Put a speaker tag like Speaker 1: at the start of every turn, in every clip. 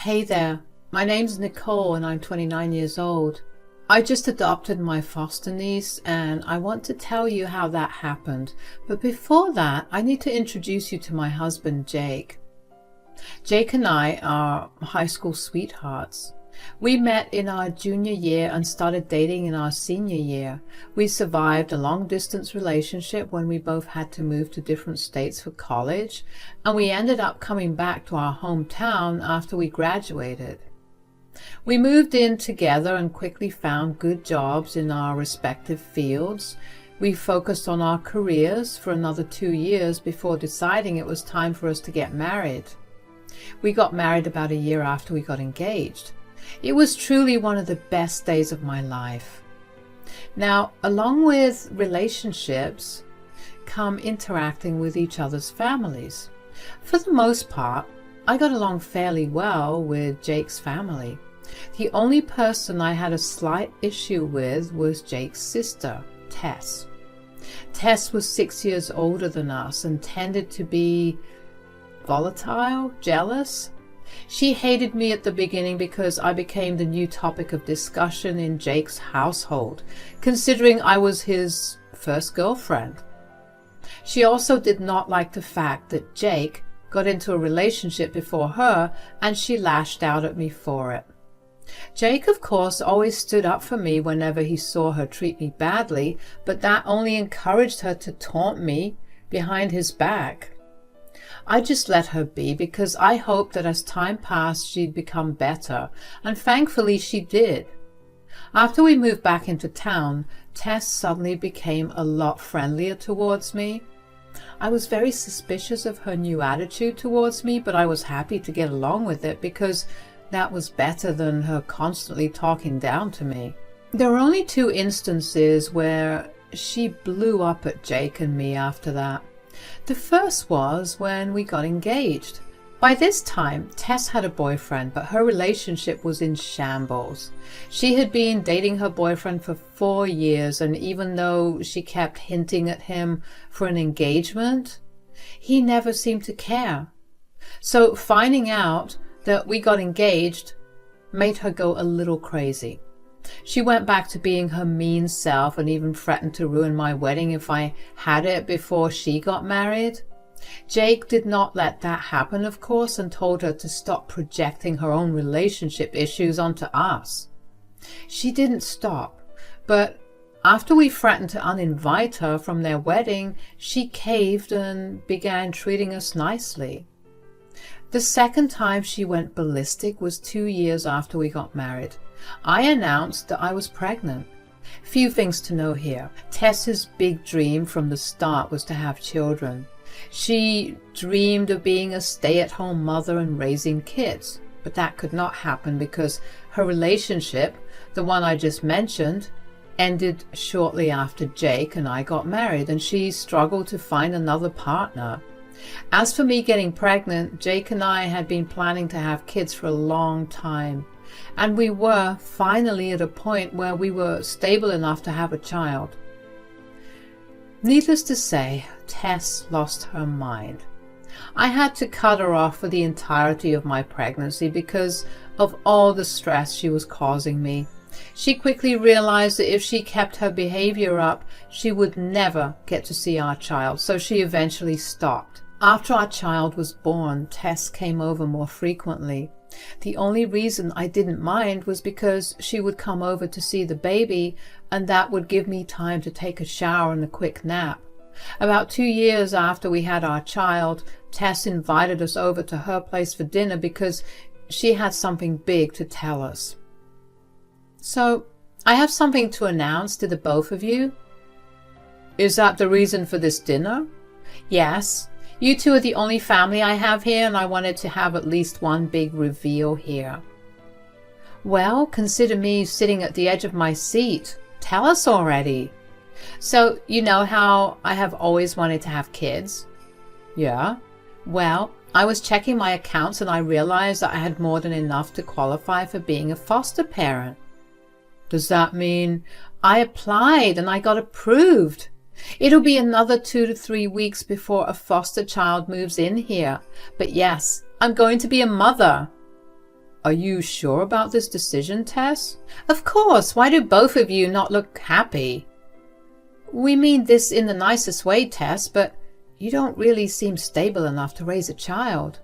Speaker 1: Hey there, my name's Nicole and I'm 29 years old. I just adopted my foster niece and I want to tell you how that happened. But before that, I need to introduce you to my husband, Jake. Jake and I are high school sweethearts. We met in our junior year and started dating in our senior year. We survived a long-distance relationship when we both had to move to different states for college, and we ended up coming back to our hometown after we graduated. We moved in together and quickly found good jobs in our respective fields. We focused on our careers for another 2 years before deciding it was time for us to get married. We got married about a year after we got engaged. It was truly one of the best days of my life. Now, along with relationships come interacting with each other's families. For the most part, I got along fairly well with Jake's family. The only person I had a slight issue with was Jake's sister, Tess. Tess was 6 years older than us and tended to be volatile, jealous. She hated me at the beginning because I became the new topic of discussion in Jake's household, considering I was his first girlfriend. She also did not like the fact that Jake got into a relationship before her, and she lashed out at me for it. Jake, of course, always stood up for me whenever he saw her treat me badly, but that only encouraged her to taunt me behind his back. I just let her be because I hoped that as time passed she'd become better, and thankfully she did. After we moved back into town, Tess suddenly became a lot friendlier towards me. I was very suspicious of her new attitude towards me, but I was happy to get along with it because that was better than her constantly talking down to me. There were only 2 instances where she blew up at Jake and me after that. The first was when we got engaged. By this time, Tess had a boyfriend, but her relationship was in shambles. She had been dating her boyfriend for 4 years, and even though she kept hinting at him for an engagement, he never seemed to care. So finding out that we got engaged made her go a little crazy. She went back to being her mean self and even threatened to ruin my wedding if I had it before she got married. Jake did not let that happen, of course, and told her to stop projecting her own relationship issues onto us. She didn't stop, but after we threatened to uninvite her from their wedding, she caved and began treating us nicely. The second time she went ballistic was 2 years after we got married. I announced that I was pregnant. Few things to know here. Tess's big dream from the start was to have children. She dreamed of being a stay-at-home mother and raising kids, but that could not happen because her relationship, the one I just mentioned, ended shortly after Jake and I got married, and she struggled to find another partner. As for me getting pregnant, Jake and I had been planning to have kids for a long time, and we were finally at a point where we were stable enough to have a child. Needless to say, Tess lost her mind. I had to cut her off for the entirety of my pregnancy because of all the stress she was causing me. She quickly realized that if she kept her behavior up, she would never get to see our child, so she eventually stopped. After our child was born, Tess came over more frequently. The only reason I didn't mind was because she would come over to see the baby, and that would give me time to take a shower and a quick nap. About 2 years after we had our child, Tess invited us over to her place for dinner because she had something big to tell us. So, I have something to announce to the both of you. Is that the reason for this dinner? Yes. You two are the only family I have here, and I wanted to have at least one big reveal here. Well, consider me sitting at the edge of my seat. Tell us already. So, you know how I have always wanted to have kids? Yeah. Well, I was checking my accounts and I realized that I had more than enough to qualify for being a foster parent. Does that mean I applied and I got approved? It'll be another 2 to 3 weeks before a foster child moves in here. But yes, I'm going to be a mother. Are you sure about this decision, Tess? Of course. Why do both of you not look happy? We mean this in the nicest way, Tess, but you don't really seem stable enough to raise a child.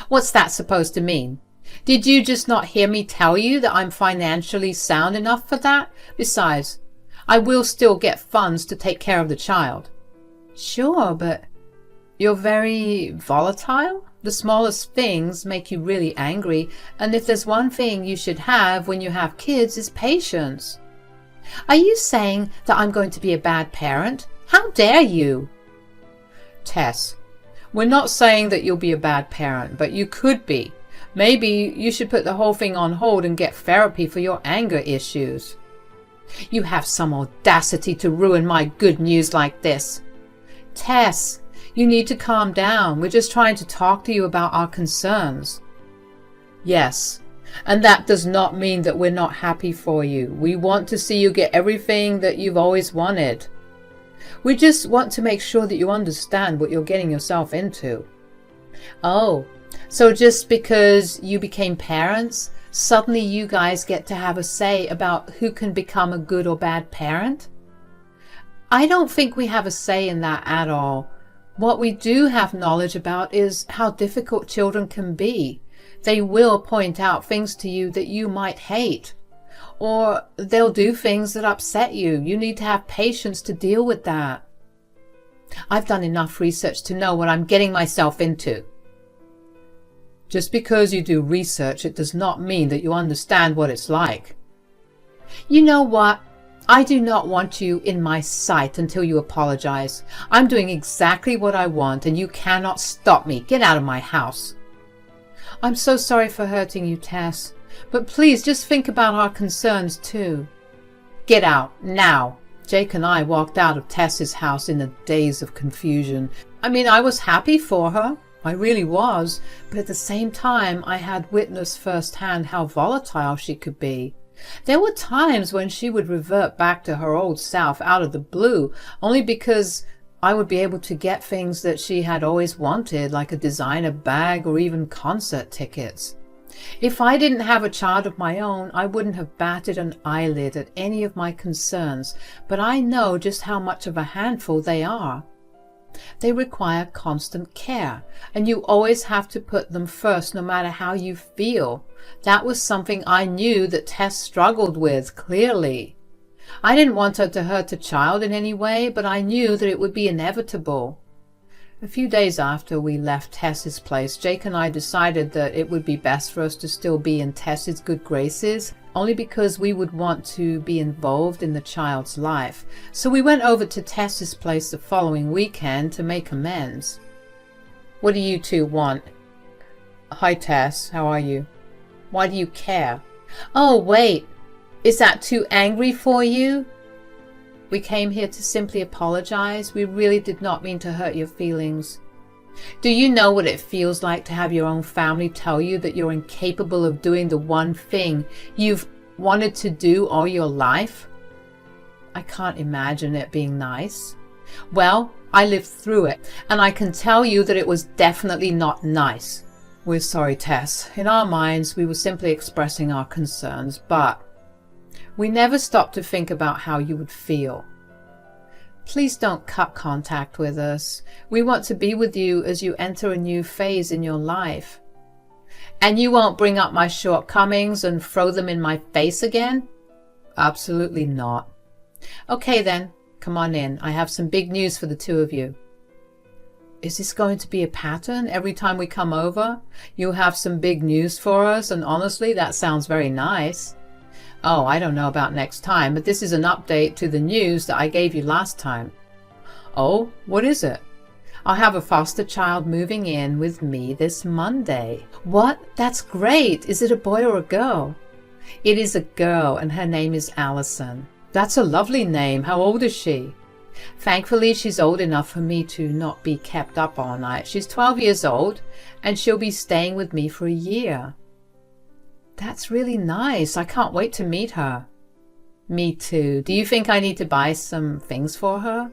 Speaker 1: What's that supposed to mean? Did you just not hear me tell you that I'm financially sound enough for that? Besides, I will still get funds to take care of the child. Sure, but you're very volatile. The smallest things make you really angry, and if there's one thing you should have when you have kids is patience. Are you saying that I'm going to be a bad parent? How dare you? Tess, we're not saying that you'll be a bad parent, but you could be. Maybe you should put the whole thing on hold and get therapy for your anger issues. You have some audacity to ruin my good news like this. Tess, you need to calm down. We're just trying to talk to you about our concerns. Yes, and that does not mean that we're not happy for you. We want to see you get everything that you've always wanted. We just want to make sure that you understand what you're getting yourself into. Oh, so just because you became parents, suddenly you guys get to have a say about who can become a good or bad parent? I don't think we have a say in that at all. What we do have knowledge about is how difficult children can be. They will point out things to you that you might hate, or they'll do things that upset you. You need to have patience to deal with that. I've done enough research to know what I'm getting myself into. Just because you do research, it does not mean that you understand what it's like. You know what? I do not want you in my sight until you apologize. I'm doing exactly what I want, and you cannot stop me. Get out of my house. I'm so sorry for hurting you, Tess, but please just think about our concerns too. Get out, now. Jake and I walked out of Tess's house in a daze of confusion. I was happy for her. I really was, but at the same time I had witnessed firsthand how volatile she could be. There were times when she would revert back to her old self out of the blue, only because I would be able to get things that she had always wanted, like a designer bag or even concert tickets. If I didn't have a child of my own, I wouldn't have batted an eyelid at any of my concerns, but I know just how much of a handful they are. They require constant care, and you always have to put them first no matter how you feel. That was something I knew that Tess struggled with, clearly. I didn't want her to hurt a child in any way, but I knew that it would be inevitable. A few days after we left Tess's place, Jake and I decided that it would be best for us to still be in Tess's good graces, only because we would want to be involved in the child's life. So we went over to Tess's place the following weekend to make amends. What do you two want? Hi, Tess. How are you? Why do you care? Oh, wait. Is that too angry for you? We came here to simply apologize. We really did not mean to hurt your feelings. Do you know what it feels like to have your own family tell you that you're incapable of doing the one thing you've wanted to do all your life? I can't imagine it being nice. Well, I lived through it, and I can tell you that it was definitely not nice. We're sorry, Tess. In our minds, we were simply expressing our concerns, but we never stopped to think about how you would feel. Please don't cut contact with us. We want to be with you as you enter a new phase in your life. And you won't bring up my shortcomings and throw them in my face again? Absolutely not. Okay then, come on in. I have some big news for the two of you. Is this going to be a pattern every time we come over? You have some big news for us, and honestly, that sounds very nice. Oh, I don't know about next time, but this is an update to the news that I gave you last time. Oh, what is it? I'll have a foster child moving in with me this Monday. What? That's great. Is it a boy or a girl? It is a girl, and her name is Allison. That's a lovely name. How old is she? Thankfully, she's old enough for me to not be kept up all night. She's 12 years old, and she'll be staying with me for a year. That's really nice. I can't wait to meet her. Me too. Do you think I need to buy some things for her?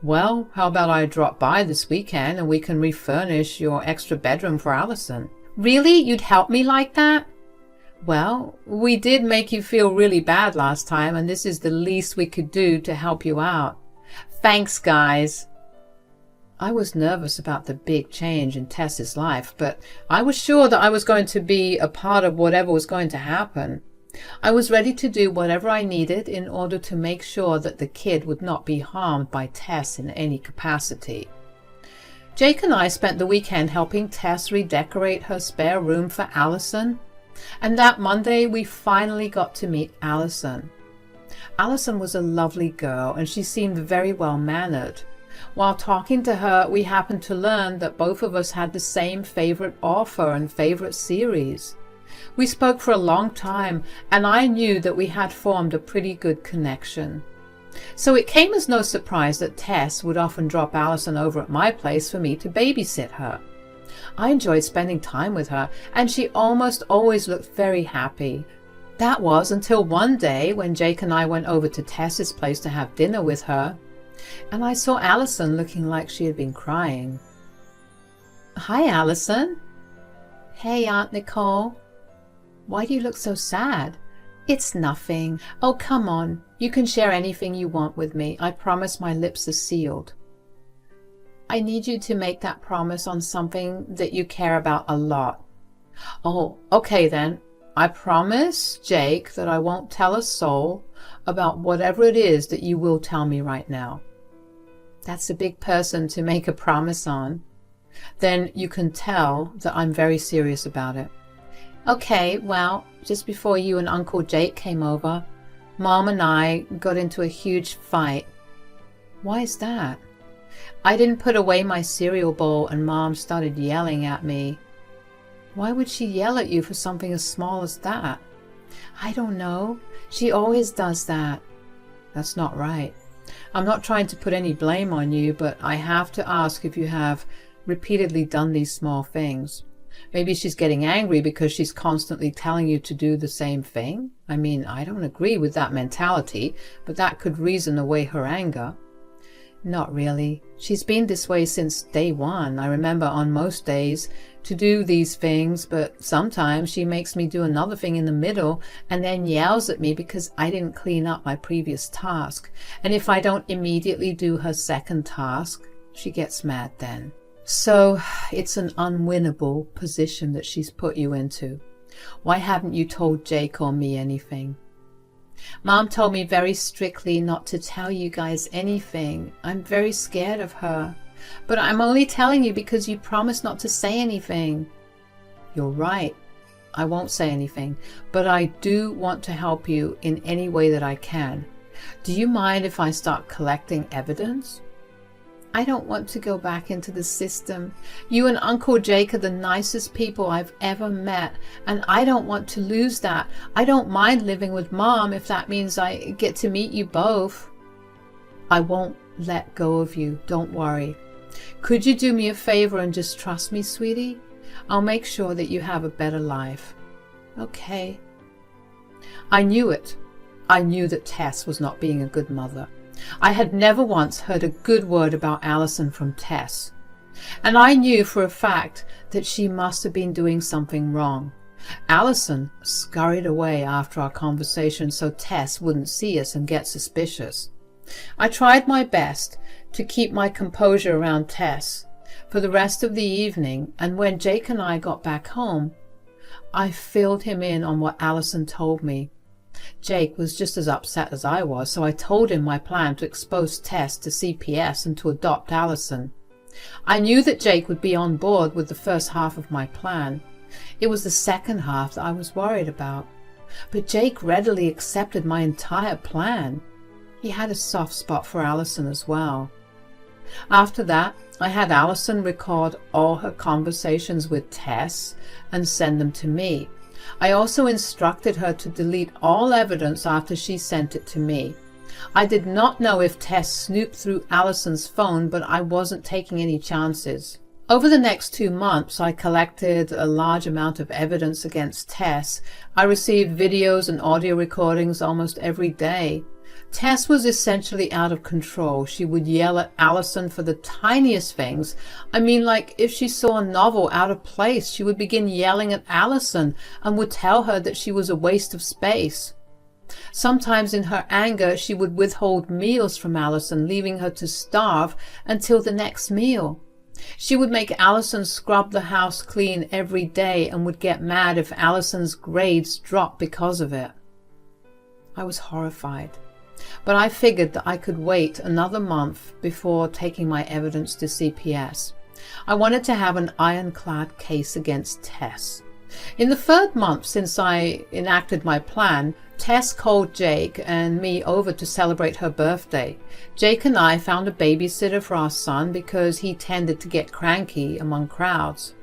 Speaker 1: Well, how about I drop by this weekend and we can refurnish your extra bedroom for Allison? Really? You'd help me like that? Well, we did make you feel really bad last time, and this is the least we could do to help you out. Thanks, guys. I was nervous about the big change in Tess's life, but I was sure that I was going to be a part of whatever was going to happen. I was ready to do whatever I needed in order to make sure that the kid would not be harmed by Tess in any capacity. Jake and I spent the weekend helping Tess redecorate her spare room for Allison, and that Monday we finally got to meet Allison. Allison was a lovely girl, and she seemed very well mannered. While talking to her, we happened to learn that both of us had the same favorite author and favorite series. We spoke for a long time, and I knew that we had formed a pretty good connection. So it came as no surprise that Tess would often drop Allison over at my place for me to babysit her. I enjoyed spending time with her, and she almost always looked very happy. That was until one day when Jake and I went over to Tess's place to have dinner with her, and I saw Allison looking like she had been crying. "Hi, Allison." "Hey, Aunt Nicole. Why do you look so sad?" "It's nothing. Oh, come on. You can share anything you want with me. I promise my lips are sealed." "I need you to make that promise on something that you care about a lot." "Oh, okay then. I promise, Jake, that I won't tell a soul about whatever it is that you will tell me right now." "That's a big person to make a promise on." "Then you can tell that I'm very serious about it." "Okay, well, just before you and Uncle Jake came over, Mom and I got into a huge fight." "Why is that?" "I didn't put away my cereal bowl and Mom started yelling at me." "Why would she yell at you for something as small as that?" "I don't know. She always does that." "That's not right. I'm not trying to put any blame on you, but I have to ask if you have repeatedly done these small things. Maybe she's getting angry because she's constantly telling you to do the same thing. I mean, I don't agree with that mentality, but that could reason away her anger." "Not really. She's been this way since day one. I remember on most days to do these things, but sometimes she makes me do another thing in the middle and then yells at me because I didn't clean up my previous task. And if I don't immediately do her second task, she gets mad then. So it's an unwinnable position that she's put you into. Why haven't you told Jake or me anything?" "Mom told me very strictly not to tell you guys anything. I'm very scared of her. But I'm only telling you because you promised not to say anything." "You're right. I won't say anything. But I do want to help you in any way that I can. Do you mind if I start collecting evidence?" "I don't want to go back into the system. You and Uncle Jake are the nicest people I've ever met, and I don't want to lose that. I don't mind living with Mom if that means I get to meet you both." "I won't let go of you. Don't worry. Could you do me a favor and just trust me, sweetie? I'll make sure that you have a better life." "Okay." I knew it. I knew that Tess was not being a good mother. I had never once heard a good word about Allison from Tess. And I knew for a fact that she must have been doing something wrong. Allison scurried away after our conversation so Tess wouldn't see us and get suspicious. I tried my best to keep my composure around Tess for the rest of the evening, and when Jake and I got back home, I filled him in on what Allison told me. Jake was just as upset as I was, so I told him my plan to expose Tess to CPS and to adopt Allison. I knew that Jake would be on board with the first half of my plan. It was the second half that I was worried about. But Jake readily accepted my entire plan. He had a soft spot for Allison as well. After that, I had Allison record all her conversations with Tess and send them to me. I also instructed her to delete all evidence after she sent it to me. I did not know if Tess snooped through Allison's phone, but I wasn't taking any chances. Over the next 2 months, I collected a large amount of evidence against Tess. I received videos and audio recordings almost every day. Tess was essentially out of control. She would yell at Allison for the tiniest things. I mean, like if she saw a novel out of place, she would begin yelling at Allison and would tell her that she was a waste of space. Sometimes in her anger, she would withhold meals from Allison, leaving her to starve until the next meal. She would make Allison scrub the house clean every day and would get mad if Allison's grades dropped because of it. I was horrified. But I figured that I could wait another month before taking my evidence to CPS. I wanted to have an ironclad case against Tess. In the third month since I enacted my plan, Tess called Jake and me over to celebrate her birthday. Jake and I found a babysitter for our son because he tended to get cranky among crowds.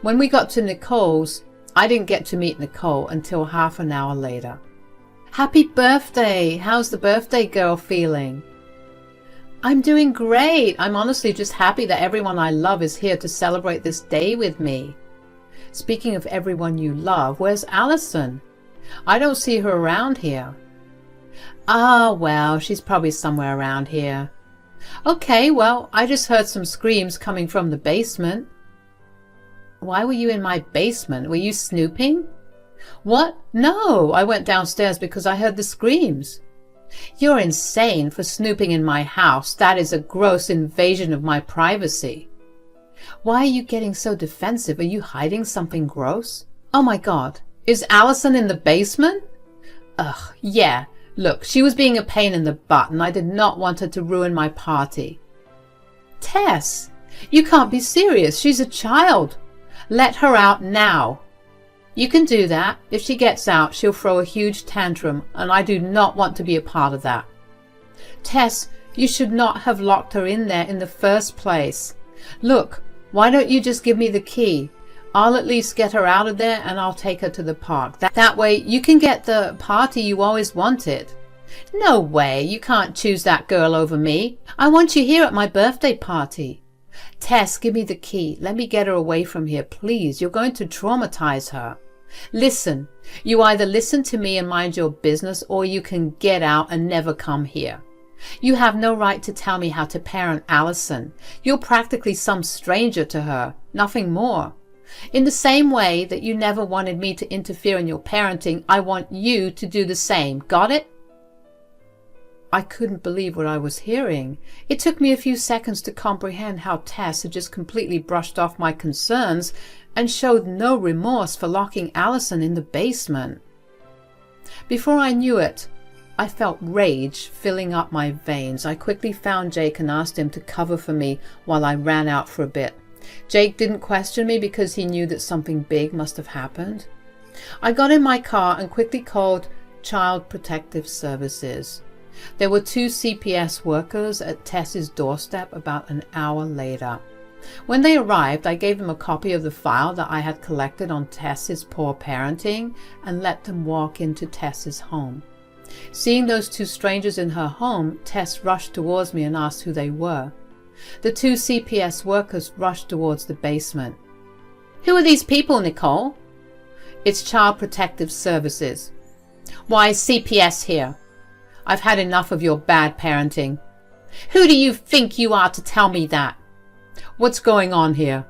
Speaker 1: When we got to Nicole's, I didn't get to meet Nicole until half an hour later. Happy birthday! How's the birthday girl feeling? I'm doing great. I'm honestly just happy that everyone I love is here to celebrate this day with me. Speaking of everyone you love, where's Allison? I don't see her around here. Ah, well, she's probably somewhere around here. Okay, well, I just heard some screams coming from the basement. Why were you in my basement? Were you snooping? What? No, I went downstairs because I heard the screams. You're insane for snooping in my house. That is a gross invasion of my privacy. Why are you getting so defensive? Are you hiding something gross? Oh my God, is Allison in the basement? Ugh, yeah. Look, she was being a pain in the butt and I did not want her to ruin my party. Tess, you can't be serious. She's a child. Let her out now. You can do that. If she gets out, she'll throw a huge tantrum, and I do not want to be a part of that. Tess, you should not have locked her in there in the first place. Look, why don't you just give me the key? I'll at least get her out of there and I'll take her to the park. That way you can get the party you always wanted. No way, you can't choose that girl over me. I want you here at my birthday party. Tess, give me the key. Let me get her away from here, please. You're going to traumatize her. Listen, you either listen to me and mind your business, or you can get out and never come here. You have no right to tell me how to parent Allison. You're practically some stranger to her, nothing more. In the same way that you never wanted me to interfere in your parenting, I want you to do the same. Got it? I couldn't believe what I was hearing. It took me a few seconds to comprehend how Tess had just completely brushed off my concerns and showed no remorse for locking Allison in the basement. Before I knew it, I felt rage filling up my veins. I quickly found Jake and asked him to cover for me while I ran out for a bit. Jake didn't question me because he knew that something big must have happened. I got in my car and quickly called Child Protective Services. There were 2 CPS workers at Tess's doorstep about an hour later. When they arrived, I gave them a copy of the file that I had collected on Tess's poor parenting and let them walk into Tess's home. Seeing those 2 strangers in her home, Tess rushed towards me and asked who they were. The 2 CPS workers rushed towards the basement. Who are these people, Nicole? It's Child Protective Services. Why is CPS here? I've had enough of your bad parenting. Who do you think you are to tell me that? What's going on here?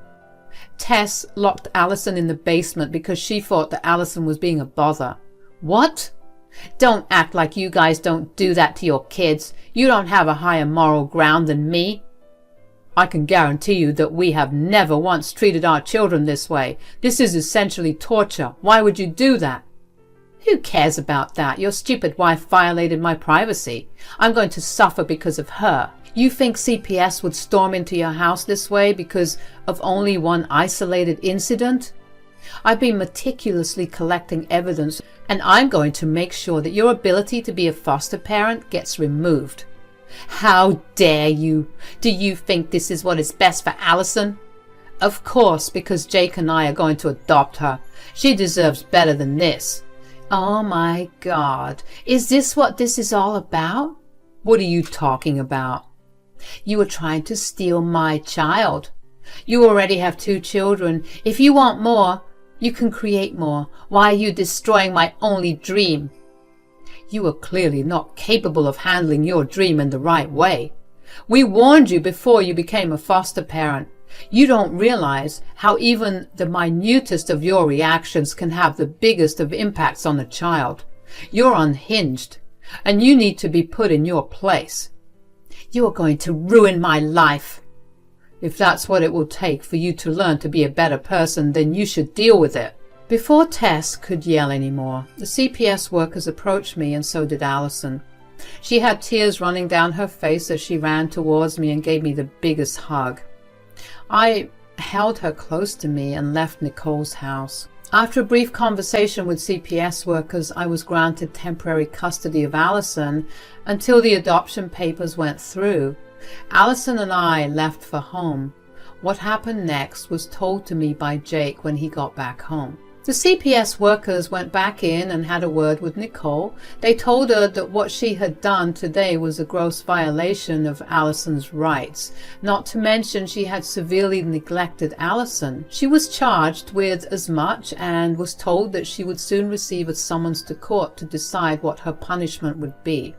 Speaker 1: Tess locked Allison in the basement because she thought that Allison was being a bother. What? Don't act like you guys don't do that to your kids. You don't have a higher moral ground than me. I can guarantee you that we have never once treated our children this way. This is essentially torture. Why would you do that? Who cares about that? Your stupid wife violated my privacy. I'm going to suffer because of her. You think CPS would storm into your house this way because of only one isolated incident? I've been meticulously collecting evidence, and I'm going to make sure that your ability to be a foster parent gets removed. How dare you? Do you think this is what is best for Allison? Of course, because Jake and I are going to adopt her. She deserves better than this. Oh my God, is this what this is all about? What are you talking about? You are trying to steal my child. You already have 2 children. If you want more, you can create more. Why are you destroying my only dream? You are clearly not capable of handling your dream in the right way. We warned you before you became a foster parent. You don't realize how even the minutest of your reactions can have the biggest of impacts on a child. You're unhinged, and you need to be put in your place. You are going to ruin my life. If that's what it will take for you to learn to be a better person, then you should deal with it. Before Tess could yell anymore, the CPS workers approached me, and so did Allison. She had tears running down her face as she ran towards me and gave me the biggest hug. I held her close to me and left Nicole's house. After a brief conversation with CPS workers, I was granted temporary custody of Allison until the adoption papers went through. Allison and I left for home. What happened next was told to me by Jake when he got back home. The CPS workers went back in and had a word with Nicole. They told her that what she had done today was a gross violation of Allison's rights. Not to mention she had severely neglected Allison. She was charged with as much and was told that she would soon receive a summons to court to decide what her punishment would be.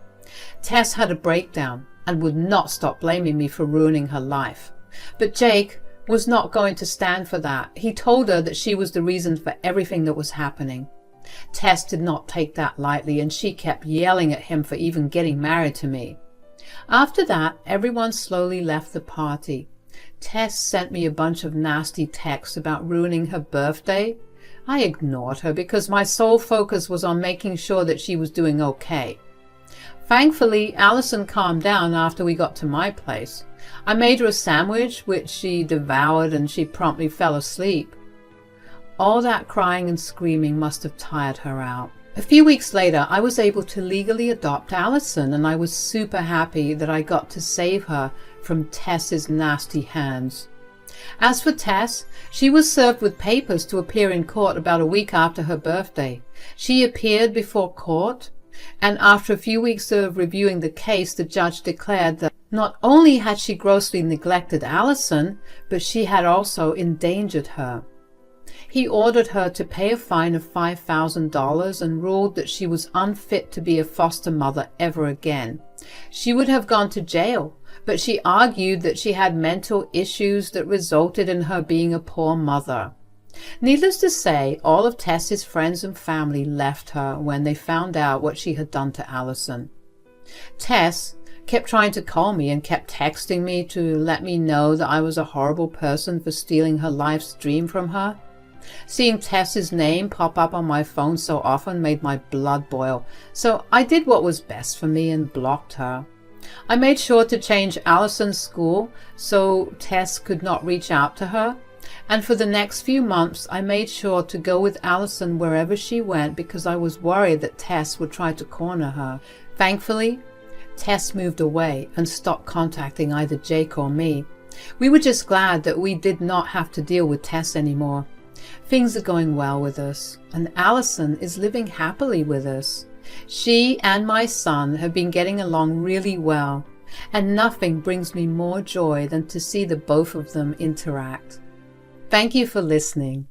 Speaker 1: Tess had a breakdown and would not stop blaming me for ruining her life. But Jake was not going to stand for that. He told her that she was the reason for everything that was happening. Tess did not take that lightly, and she kept yelling at him for even getting married to me. After that, everyone slowly left the party. Tess sent me a bunch of nasty texts about ruining her birthday. I ignored her because my sole focus was on making sure that she was doing okay. Thankfully, Allison calmed down after we got to my place. I made her a sandwich, which she devoured, and she promptly fell asleep. All that crying and screaming must have tired her out. A few weeks later, I was able to legally adopt Allison, and I was super happy that I got to save her from Tess's nasty hands. As for Tess, she was served with papers to appear in court about a week after her birthday. She appeared before court, and after a few weeks of reviewing the case, the judge declared that not only had she grossly neglected Allison, but she had also endangered her. He ordered her to pay a fine of $5,000 and ruled that she was unfit to be a foster mother ever again. She would have gone to jail, but she argued that she had mental issues that resulted in her being a poor mother. Needless to say, all of Tess's friends and family left her when they found out what she had done to Allison. Tess kept trying to call me and kept texting me to let me know that I was a horrible person for stealing her life's dream from her. Seeing Tess's name pop up on my phone so often made my blood boil, so I did what was best for me and blocked her. I made sure to change Allison's school so Tess could not reach out to her. And for the next few months, I made sure to go with Allison wherever she went because I was worried that Tess would try to corner her. Thankfully, Tess moved away and stopped contacting either Jake or me. We were just glad that we did not have to deal with Tess anymore. Things are going well with us, and Allison is living happily with us. She and my son have been getting along really well, and nothing brings me more joy than to see the both of them interact. Thank you for listening.